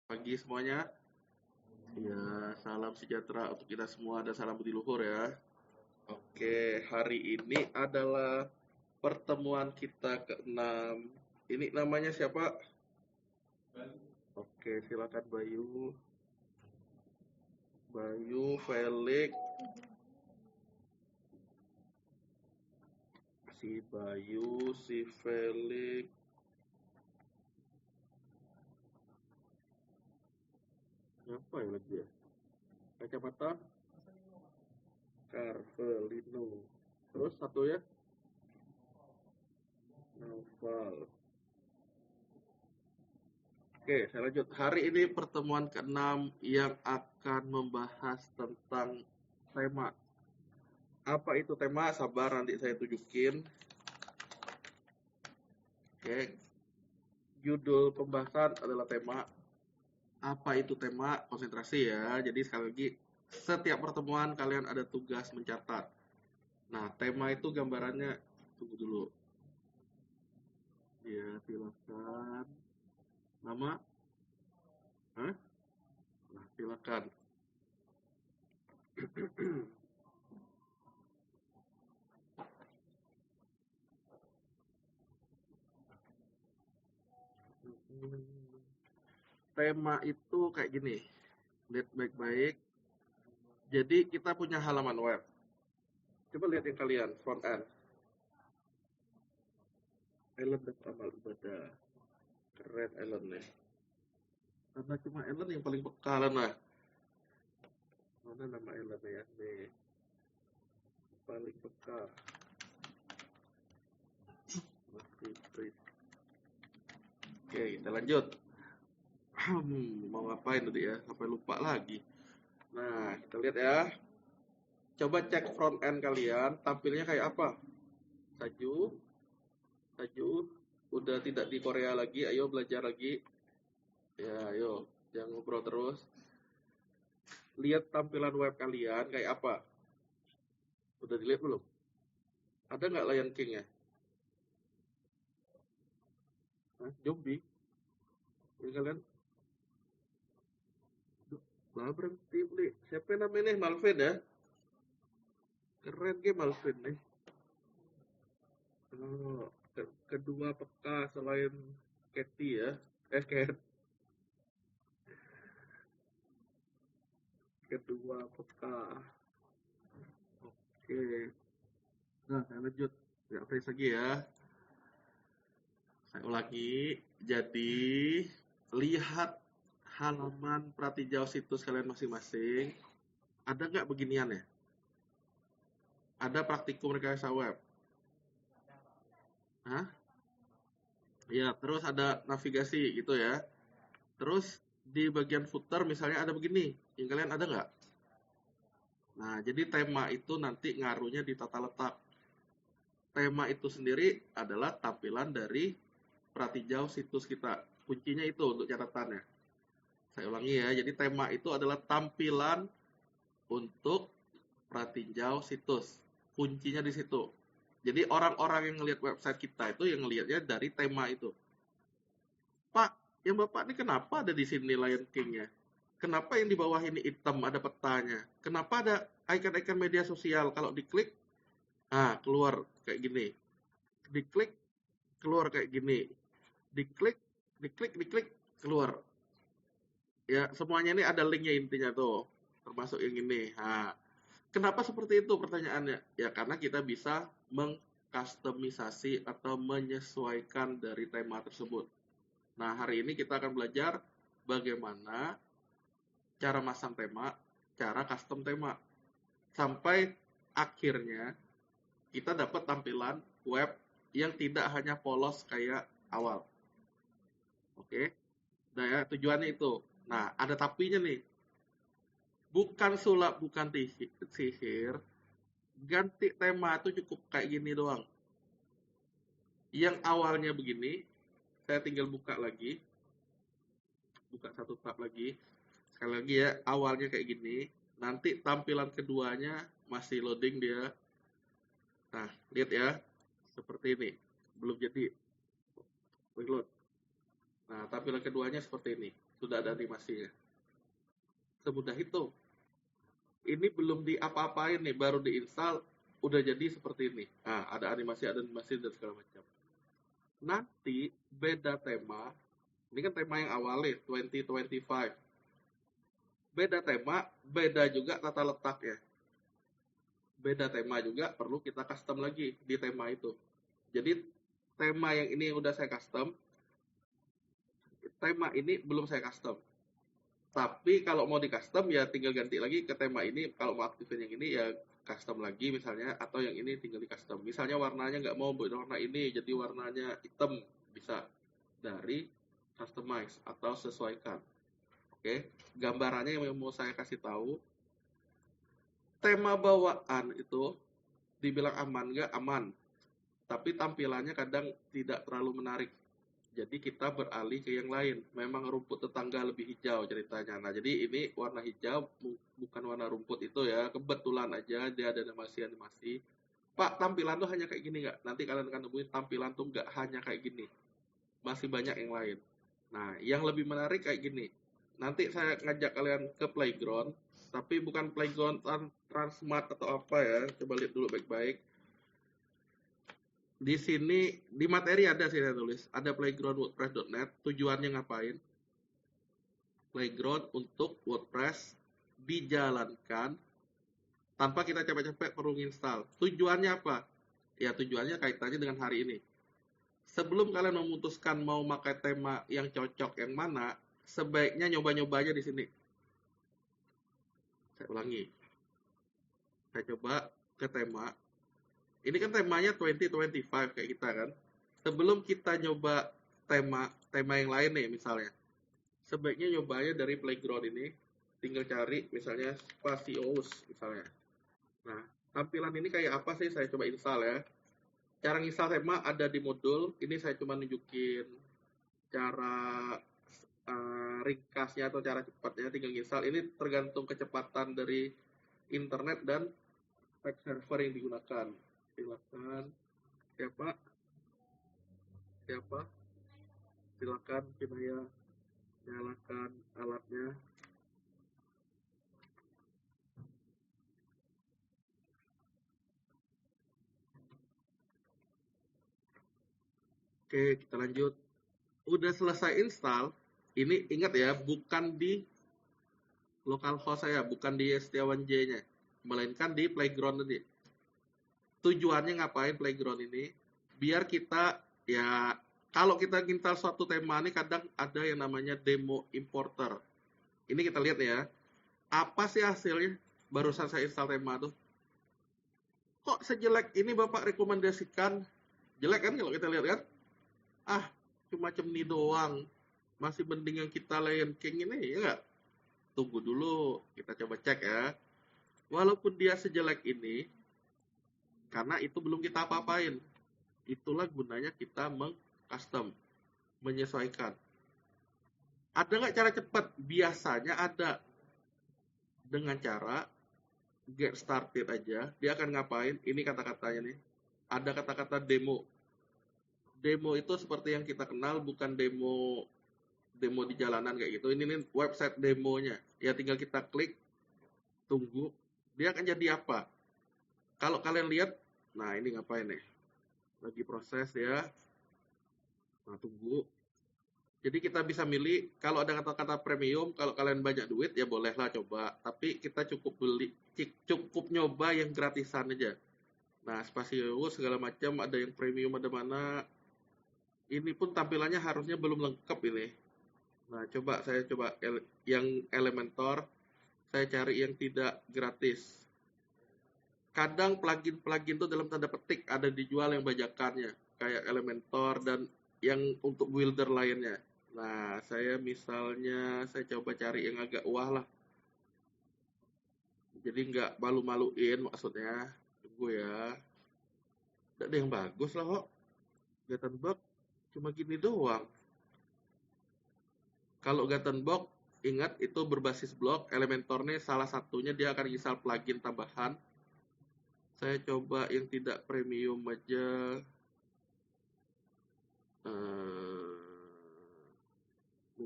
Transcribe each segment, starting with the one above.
Pagi semuanya. Ya, salam sejahtera untuk kita semua dan salam budi luhur ya. Oke, hari ini adalah pertemuan kita ke-6. Ini namanya siapa? Oke, silakan Bayu. Bayu, Felix, si Bayu, si Felix. Apa ya lagi ya? Kacamata? Carvelino. Terus satu ya? Naufal. Oke, saya lanjut. Hari ini pertemuan ke-6 yang akan membahas tentang tema. Apa itu tema? Sabar, nanti saya tunjukin. Oke, judul pembahasan adalah tema. Apa itu tema? Konsentrasi ya. Jadi sekali lagi, setiap pertemuan kalian ada tugas mencatat. Nah, tema itu gambarannya, tunggu dulu. Ya, silakan. Nama? Hah? Nah, silakan. Tema itu kayak gini. Lihat baik-baik. Jadi kita punya halaman web. Coba lihat yang kalian, front end. Ellen dan amal ibadah. Keren Ellen nih. Karena cuma Ellen yang paling bekalan lah. Mana nama Ellen ya? Nih. Paling peka. Masih Chris. Oke, kita lanjut. Mau ngapain tadi ya? Sampai lupa lagi. Nah, kita lihat ya. Coba cek front end kalian, tampilnya kayak apa? Saju. Udah tidak di Korea lagi, ayo belajar lagi. Ya, ayo. Jangan ngobrol terus. Lihat tampilan web kalian kayak apa? Udah dilihat belum? Ada nggak Lion King ya? Zombie? Ini kalian? Nah, berhenti beli. Siapa namanya nih? Malvin ya? Keren game Malvin nih. Oh, kedua peka selain Katy ya. Cat. Kedua peka. Oke. Nah, saya lanjut. Ya, freeze lagi ya. Saya ulangi. Jadi, lihat halaman pratijau situs kalian masing-masing. Ada nggak beginian ya? Ada praktikum rekayasa web. Hah? Ya, terus ada navigasi gitu ya. Terus di bagian footer misalnya ada begini. Yang kalian ada nggak? Nah, jadi tema itu nanti ngaruhnya di tata letak. Tema itu sendiri adalah tampilan dari pratijau situs kita. Kuncinya itu untuk catatannya. Saya ulangi ya, jadi tema itu adalah tampilan untuk pratijau situs. Kuncinya di situ. Jadi orang-orang yang ngelihat website kita itu yang ngelihatnya dari tema itu. Pak, yang Bapak ini kenapa ada di sini Lion King-nya? Kenapa yang di bawah ini hitam ada petanya? Kenapa ada icon-icon media sosial? Kalau diklik, keluar kayak gini. Diklik, keluar kayak gini. Diklik, keluar. Ya, semuanya ini ada linknya intinya tuh. Termasuk yang ini. Nah, kenapa seperti itu pertanyaannya? Ya, karena kita bisa mengkustomisasi atau menyesuaikan dari tema tersebut. Nah, hari ini kita akan belajar bagaimana cara masang tema, cara custom tema. Sampai akhirnya kita dapat tampilan web yang tidak hanya polos kayak awal. Oke? Nah ya, tujuannya itu. Nah, ada tapinya nih. Bukan sulap, bukan sihir. Ganti tema itu cukup kayak gini doang. Yang awalnya begini, saya tinggal buka lagi. Buka satu tab lagi. Sekali lagi ya, awalnya kayak gini. Nanti tampilan keduanya masih loading dia. Nah, lihat ya. Seperti ini. Belum jadi. Reload. Nah, tampilan keduanya seperti ini. sudah ada animasinya. Semudah itu. Ini belum diapa-apain nih, baru diinstal udah jadi seperti ini. Nah, ada animasi dan segala macam. Nanti beda tema. Ini kan tema yang awalnya 2025. Beda tema, beda juga tata letak ya. Beda tema juga perlu kita custom lagi di tema itu. Jadi tema yang ini yang udah saya custom, tema ini belum saya custom. Tapi kalau mau di custom ya tinggal ganti lagi ke tema ini. Kalau mau aktifin yang ini ya custom lagi misalnya, atau yang ini tinggal di custom. Misalnya warnanya nggak mau warna ini, jadi warnanya hitam, bisa dari customize atau sesuaikan. Oke, gambarannya yang mau saya kasih tahu, tema bawaan itu dibilang aman nggak aman, tapi tampilannya kadang tidak terlalu menarik. Jadi kita beralih ke yang lain. Memang rumput tetangga lebih hijau ceritanya. Nah, jadi ini warna hijau bukan warna rumput itu ya. Kebetulan aja dia ada animasi-animasi. Pak, tampilan tuh hanya kayak gini nggak? Nanti kalian akan nemuin tampilan tuh nggak hanya kayak gini. Masih banyak yang lain. Nah, yang lebih menarik kayak gini. Nanti saya ngajak kalian ke playground. Tapi bukan playground Transmart atau apa ya. Coba lihat dulu baik-baik. Di sini di materi ada sih saya tulis, ada playground wordpress.net. Tujuannya ngapain? Playground untuk WordPress dijalankan tanpa kita capek-capek perlu install. Tujuannya apa? Ya tujuannya kaitannya dengan hari ini. Sebelum kalian memutuskan mau pakai tema yang cocok yang mana, sebaiknya nyoba-nyoba aja di sini. Saya ulangi. Saya coba ke tema. Ini kan temanya 2025 kayak kita kan. Sebelum kita nyoba tema yang lain nih misalnya, sebaiknya nyobanya dari playground ini. Tinggal cari misalnya Spacious misalnya. Nah, tampilan ini kayak apa sih? Saya coba install ya. Cara install tema ada di modul. Ini saya cuma nunjukin cara ringkasnya atau cara cepatnya, tinggal install. Ini tergantung kecepatan dari internet dan web server yang digunakan. Silakan. Siapa? Silakan Kinaya nyalakan alatnya. Oke, kita lanjut. Udah selesai install. Ini ingat ya, bukan di localhost saya, bukan di Setiawan-J-nya, melainkan di playground tadi. Tujuannya ngapain playground ini? Biar kita ya, kalau kita install suatu tema ini kadang ada yang namanya demo importer. Ini kita lihat ya. Apa sih hasilnya? Barusan saya install tema tuh. Kok sejelek ini Bapak rekomendasikan? Jelek kan kalau kita lihat kan? Ah, cuma cemni doang. Masih mending yang kita Lion King ini, ya nggak? Tunggu dulu, kita coba cek ya. Walaupun dia sejelek ini, karena itu belum kita apa-apain. Itulah gunanya kita meng-custom, menyesuaikan. Ada nggak cara cepat? Biasanya ada. Dengan cara get started aja, dia akan ngapain? Ini kata-katanya nih. Ada kata-kata demo. Demo itu seperti yang kita kenal, bukan demo di jalanan kayak gitu. Ini nih website demonya. Ya tinggal kita klik, tunggu. Dia akan jadi apa? Kalau kalian lihat, nah ini ngapain nih? Lagi proses ya. Nah tunggu. Jadi kita bisa milih, kalau ada kata-kata premium, kalau kalian banyak duit ya bolehlah coba. Tapi kita cukup nyoba yang gratisan aja. Nah, Spacious segala macam, ada yang premium, ada mana. Ini pun tampilannya harusnya belum lengkap ini. Nah, saya coba yang Elementor, saya cari yang tidak gratis. Kadang plugin-plugin itu dalam tanda petik ada dijual yang bajakannya, kayak Elementor dan yang untuk builder lainnya. Nah, saya coba cari yang agak wah lah. Jadi nggak malu-maluin maksudnya. Tunggu ya. Nggak ada yang bagus lah kok. Gutenberg cuma gini doang. Kalau Gutenberg, ingat itu berbasis blog. Elementor nih salah satunya, dia akan install plugin tambahan. Saya coba yang tidak premium aja.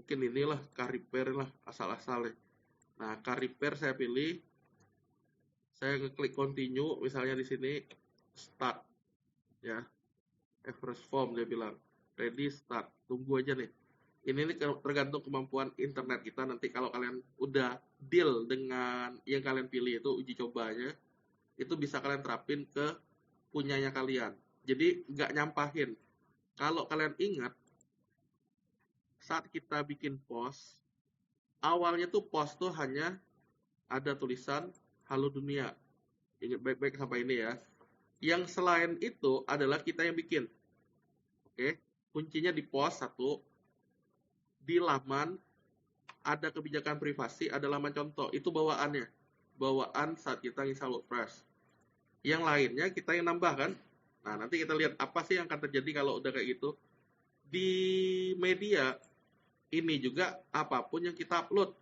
mungkin inilah car repair lah asal-asalnya. Nah, car repair saya pilih, saya ngeklik continue, misalnya di sini start ya, average form dia bilang ready start, tunggu aja nih. Ini nih tergantung kemampuan internet kita. Nanti kalau kalian udah deal dengan yang kalian pilih itu uji cobanya, itu bisa kalian terapin ke punyanya kalian. Jadi nggak nyampahin. Kalau kalian ingat, saat kita bikin post, awalnya tuh post tuh hanya ada tulisan halo dunia. Ingat baik-baik sampai ini ya. Yang selain itu adalah kita yang bikin. Oke, kuncinya di post satu, di laman ada kebijakan privasi, ada laman contoh. Itu bawaannya. Bawaan saat kita install WordPress. Yang lainnya kita yang nambah kan. Nah, nanti kita lihat apa sih yang akan terjadi kalau udah kayak gitu. Di media ini juga apapun yang kita upload.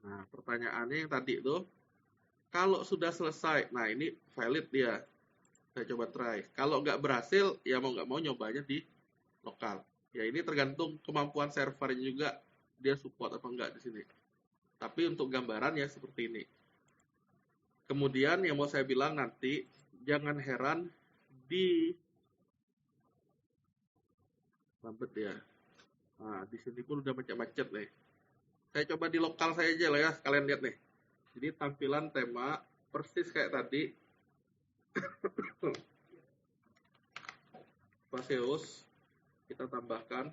Nah, pertanyaannya yang tadi itu, kalau sudah selesai, nah ini valid dia. Saya coba try. Kalau nggak berhasil, ya mau nggak mau nyobanya di lokal. Ya ini tergantung kemampuan servernya juga, dia support apa enggak di sini. Tapi untuk gambaran ya seperti ini. Kemudian yang mau saya bilang nanti, jangan heran di lambat ya. Nah, di sini pun udah macet-macet nih. Saya coba di lokal saya aja lah ya, sekalian lihat nih. Jadi tampilan tema persis kayak tadi. Paseos kita tambahkan.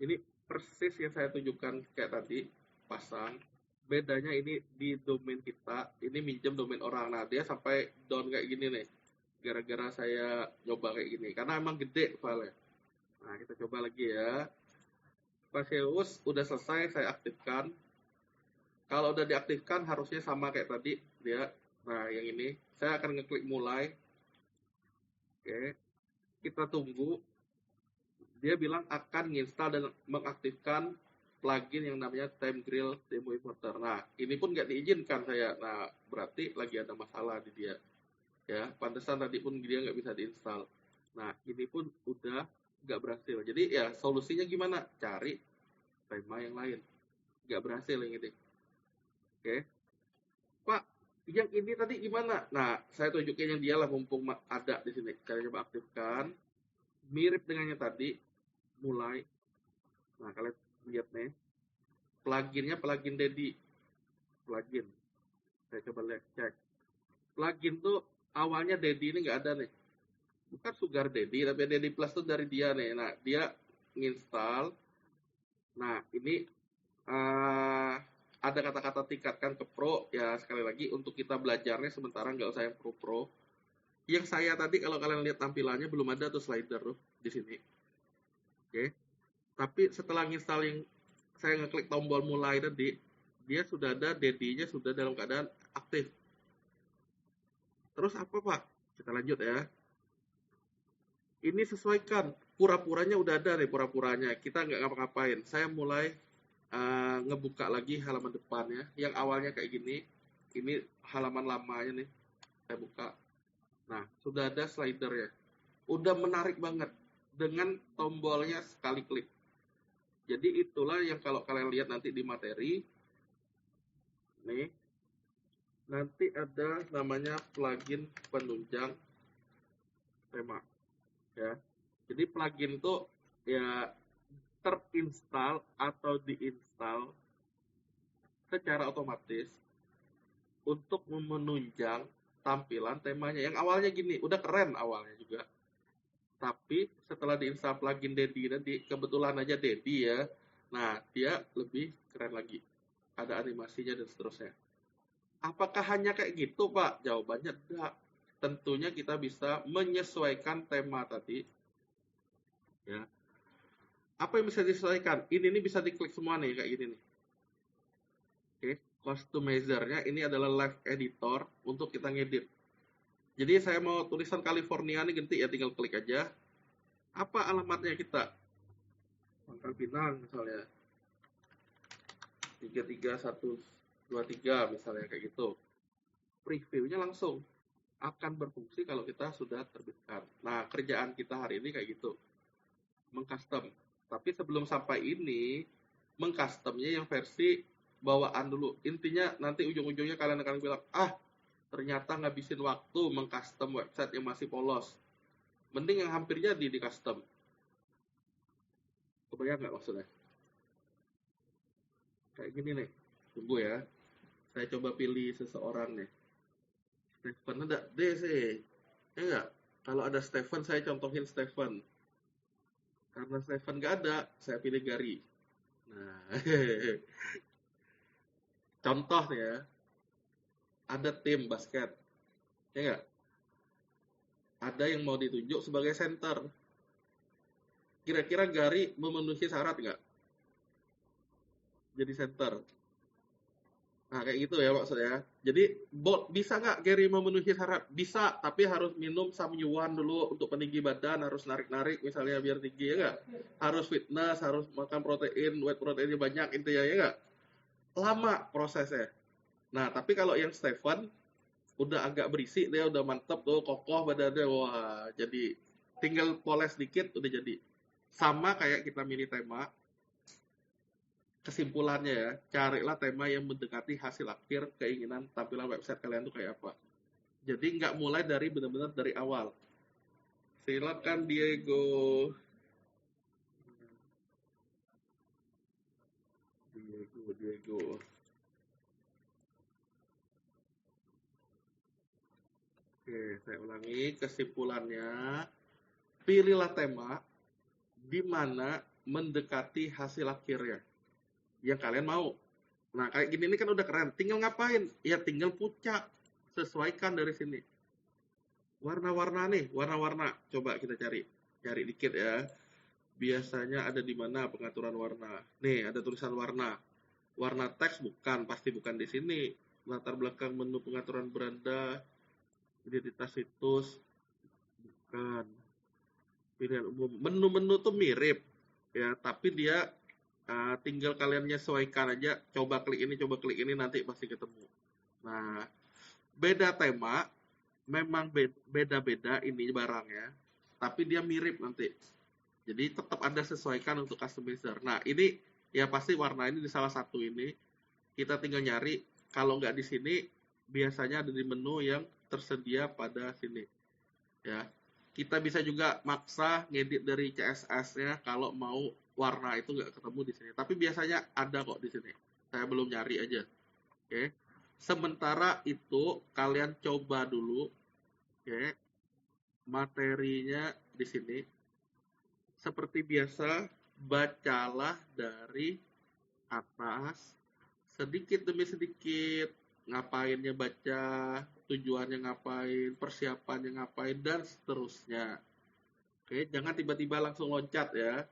Ini persis yang saya tunjukkan kayak tadi, pasang. Bedanya ini di domain kita, ini minjem domain orang. Nah, dia sampai down kayak gini nih. Gara-gara saya nyoba kayak gini. Karena emang gede filenya. Nah, kita coba lagi ya. Paseus udah selesai, saya aktifkan. Kalau udah diaktifkan harusnya sama kayak tadi dia. Nah, yang ini saya akan ngeklik mulai. Oke. Kita tunggu. Dia bilang akan menginstal dan mengaktifkan plugin yang namanya Time Grill Demo Importer. Nah, ini pun nggak diizinkan saya. Nah, berarti lagi ada masalah di dia. Ya, pantesan tadi pun dia nggak bisa diinstal. Nah, ini pun udah nggak berhasil. Jadi ya solusinya gimana? Cari tema yang lain. Nggak berhasil yang ini. Oke. Pak, yang ini tadi gimana? Nah, saya tunjukin yang dia lah mumpung ada di sini. Saya coba aktifkan. Mirip dengan yang tadi. Mulai. Nah, kalian lihat nih. Pluginnya plugin Dedi. Plugin. Saya coba lihat, cek. Plugin tuh awalnya Dedi ini nggak ada nih. Bukan Sugar Daddy, tapi Daddy Plus tuh dari dia nih. Nah, dia nginstal. Nah, ini ada kata-kata tingkatkan ke Pro. Ya, sekali lagi untuk kita belajarnya sementara nggak usah yang Pro. Yang saya tadi kalau kalian lihat tampilannya belum ada tuh slider tuh di sini. Oke. Tapi setelah nginstal yang saya ngeklik tombol mulai tadi, dia sudah ada Daddy-nya sudah dalam keadaan aktif. Terus apa, Pak? Kita lanjut ya. Ini sesuaikan, pura-puranya udah ada nih, pura-puranya kita nggak ngapa-ngapain. Saya mulai ngebuka lagi halaman depannya yang awalnya kayak gini. Ini halaman lamanya nih, saya buka. Nah, sudah ada slidernya, udah menarik banget dengan tombolnya sekali klik. Jadi itulah yang kalau kalian lihat nanti di materi nih, nanti ada namanya plugin penunjang tema ya. Jadi plugin itu ya terinstall atau diinstal secara otomatis untuk menunjang tampilan temanya. Yang awalnya gini, udah keren awalnya juga. Tapi setelah diinstal plugin Dedi nanti, kebetulan aja Dedi ya, nah dia lebih keren lagi. Ada animasinya dan seterusnya. Apakah hanya kayak gitu, Pak? Jawabannya enggak. Tentunya kita bisa menyesuaikan tema tadi. Ya. Apa yang bisa disesuaikan? Ini bisa diklik semua nih, kayak gini nih. Oke, customizer-nya ini adalah live editor untuk kita ngedit. Jadi saya mau tulisan California nih ganti ya, tinggal klik aja. Apa alamatnya kita? Pangkal Pinang misalnya. 33123 misalnya kayak gitu. Previewnya langsung akan berfungsi kalau kita sudah terbitkan. Nah, kerjaan kita hari ini kayak gitu. mengcustom. Tapi sebelum sampai ini, mengcustomnya yang versi bawaan dulu. Intinya nanti ujung-ujungnya kalian akan bilang, ah ternyata ngabisin waktu mengcustom website yang masih polos. Mending yang hampir jadi di custom. Kebayang nggak maksudnya? Kayak gini nih. Tunggu ya. Saya coba pilih seseorang nih. Stephen ada D sih. Ya enggak? Kalau ada Stephen, saya contohin Stephen. Karena Stephen nggak ada, saya pilih Gary. Nah, contoh nih ya. Ada tim basket. Ya enggak? Ada yang mau ditunjuk sebagai center. Kira-kira Gary memenuhi syarat nggak jadi center? Nah, kayak gitu ya maksudnya. Jadi, bisa nggak Gary memenuhi syarat? Bisa, tapi harus minum samyuan dulu untuk peninggi badan, harus narik-narik misalnya biar tinggi, ya nggak? Harus fitness, harus makan protein, whey proteinnya banyak, intinya ya nggak? Lama prosesnya. Nah, tapi kalau yang Stefan, udah agak berisi, dia udah mantep tuh, kokoh badannya, wah, jadi tinggal poles dikit, udah jadi. Sama kayak kita mini tema, kesimpulannya ya, carilah tema yang mendekati hasil akhir keinginan tampilan website kalian tuh kayak apa. Jadi nggak mulai dari benar-benar dari awal. Silakan Diego. Diego. Oke, saya ulangi kesimpulannya. Pilihlah tema di mana mendekati hasil akhirnya yang kalian mau. Nah, kayak gini ini kan udah keren. Tinggal ngapain? Ya tinggal puncak. Sesuaikan dari sini. Warna-warna nih, warna-warna. Coba kita cari. Cari dikit ya. Biasanya ada di mana pengaturan warna. Nih, ada tulisan warna. Warna teks bukan, pasti bukan di sini. Latar belakang menu pengaturan beranda, identitas situs, bukan. Pilihan umum. Menu-menu tuh mirip, ya, tapi dia tinggal kalian nyesuaikan aja. Coba klik ini, nanti pasti ketemu. Nah, beda tema, memang beda-beda ini barangnya, tapi dia mirip nanti. Jadi tetap ada sesuaikan untuk customizer. Nah, ini ya pasti warna ini di salah satu ini. Kita tinggal nyari. Kalau nggak di sini, biasanya ada di menu yang tersedia pada sini. Ya, kita bisa juga maksa ngedit dari CSS-nya kalau mau warna itu nggak ketemu di sini. Tapi biasanya ada kok di sini. Saya belum nyari aja. Oke. Sementara itu kalian coba dulu, oke, materinya di sini. Seperti biasa, bacalah dari atas sedikit demi sedikit, ngapainnya baca, tujuannya ngapain, persiapannya ngapain, dan seterusnya. Oke, jangan tiba-tiba langsung loncat ya.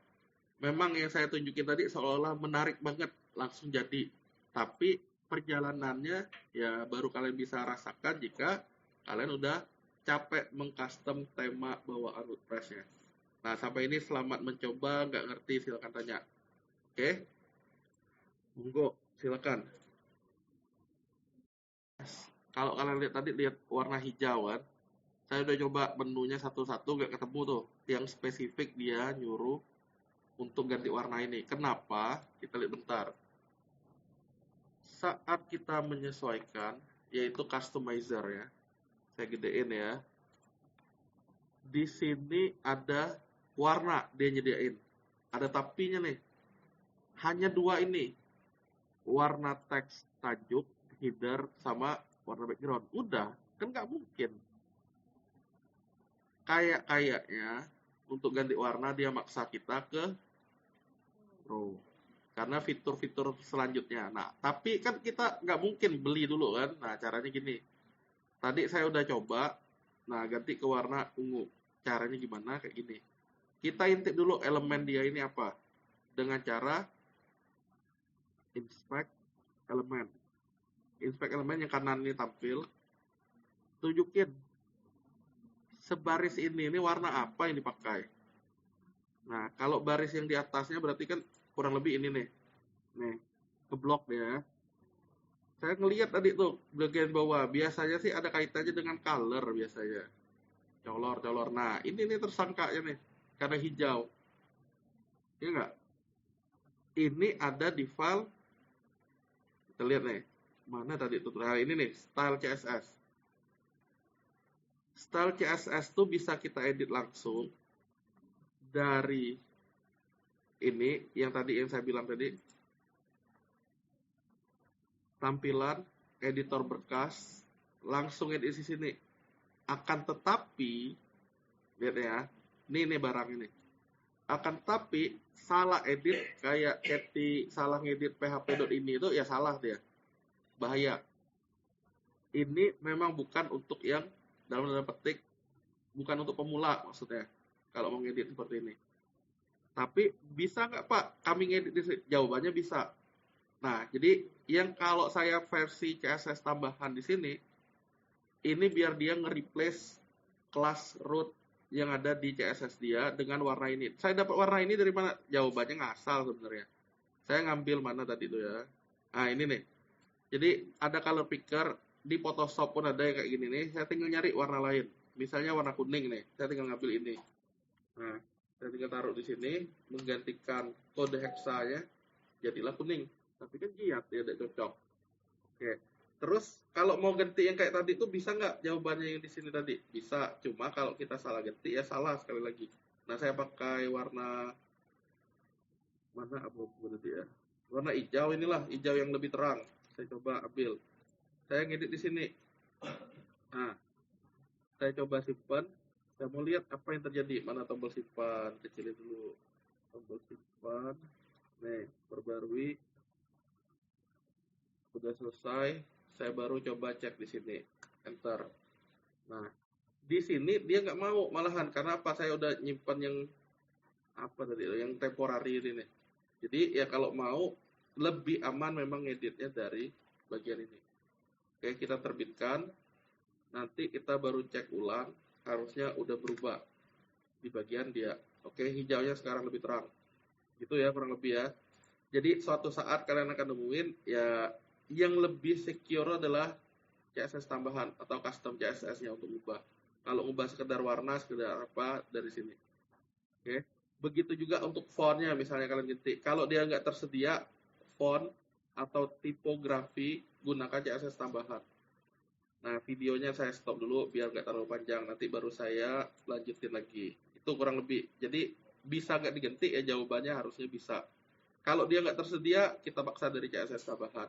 Memang yang saya tunjukin tadi seolah-olah menarik banget, langsung jadi. Tapi perjalanannya ya baru kalian bisa rasakan jika kalian udah capek mengcustom tema bawaan WordPress-nya. Nah, sampai ini selamat mencoba, nggak ngerti silakan tanya. Oke, monggo, silakan. Kalau kalian lihat tadi, lihat warna hijau kan, saya udah coba menunya satu-satu nggak ketemu tuh. Yang spesifik dia nyuruh untuk ganti warna ini. Kenapa? Kita lihat bentar. Saat kita menyesuaikan, yaitu customizer ya, saya gedein ya. Di sini ada warna dia nyediain. Ada tapinya nih. Hanya dua ini. Warna teks tajuk, header, sama warna background. Udah, kan nggak mungkin. Kayaknya untuk ganti warna dia maksa kita ke Pro. Karena fitur-fitur selanjutnya. Nah, tapi kan kita nggak mungkin beli dulu kan. Nah, caranya gini. Tadi saya udah coba. Nah, ganti ke warna ungu. Caranya gimana? Kayak gini. Kita intip dulu elemen dia ini apa. Dengan cara inspect elemen. Inspect elemen yang kanan ini tampil. Tunjukin. Sebaris ini warna apa yang dipakai. Nah, kalau baris yang di atasnya berarti kan kurang lebih ini nih. Nih, keblok ya. Saya ngelihat tadi tuh bagian bawah. Biasanya sih ada kaitannya dengan color biasanya. Color. Nah, ini nih tersangkanya nih. Karena hijau. Ya nggak? Ini ada di file, kita lihat nih, mana tadi tutorial ini nih, style CSS. Style CSS tuh bisa kita edit langsung dari ini, yang tadi yang saya bilang tadi, tampilan, editor berkas, langsung edit di sini. Akan tetapi, lihat ya, ini barang ini. Akan tetapi, salah edit, kayak Katy salah ngedit php.ini itu, ya salah dia. Bahaya. Ini memang bukan untuk yang, dalam tanda petik, bukan untuk pemula maksudnya, kalau mau ngedit seperti ini. Tapi, bisa nggak Pak, kami ngedit di sini? Jawabannya bisa. Nah, jadi yang kalau saya versi CSS tambahan di sini, ini biar dia nge-replace kelas root yang ada di CSS dia dengan warna ini. Saya dapat warna ini dari mana? Jawabannya ngasal sebenarnya. Saya ngambil mana tadi itu ya. Nah, ini nih. Jadi ada color picker di Photoshop pun ada yang kayak gini nih. Saya tinggal nyari warna lain. Misalnya warna kuning nih. Saya tinggal ngambil ini. Nah, saya tinggal taruh di sini, menggantikan kode heksanya, jadilah kuning. Tapi kan giat, ya tidak cocok. Oke. Terus kalau mau ganti yang kayak tadi itu bisa nggak? Jawabannya yang di sini tadi bisa. Cuma kalau kita salah ganti ya salah sekali lagi. Nah, saya pakai warna mana abu-abu tadi ya. Warna hijau inilah, hijau yang lebih terang. Saya coba ambil. Saya ngedit di sini. Nah, saya coba simpan. Saya mau lihat apa yang terjadi. Mana tombol simpan? Kecilin dulu. Tombol simpan. Nih, perbarui. Sudah selesai. Saya baru coba cek di sini. Enter. Nah, di sini dia nggak mau malahan karena apa? Saya udah nyimpan yang apa tadi? Yang temporary ini nih. Jadi ya kalau mau lebih aman memang ngeditnya dari bagian ini. Oke, kita terbitkan. Nanti kita baru cek ulang. Harusnya udah berubah di bagian dia. Oke, hijaunya sekarang lebih terang. Gitu ya kurang lebih ya. Jadi suatu saat kalian akan nemuin ya yang lebih secure adalah CSS tambahan atau custom CSS-nya untuk ubah. Kalau ubah sekedar warna, sekedar apa dari sini. Oke. Begitu juga untuk fontnya, misalnya kalian ketik. Kalau dia nggak tersedia font atau tipografi, gunakan CSS tambahan. Nah, videonya saya stop dulu biar nggak terlalu panjang. Nanti baru saya lanjutin lagi. Itu kurang lebih. Jadi bisa nggak diganti ya jawabannya harusnya bisa. Kalau dia nggak tersedia, kita paksa dari CSS tambahan.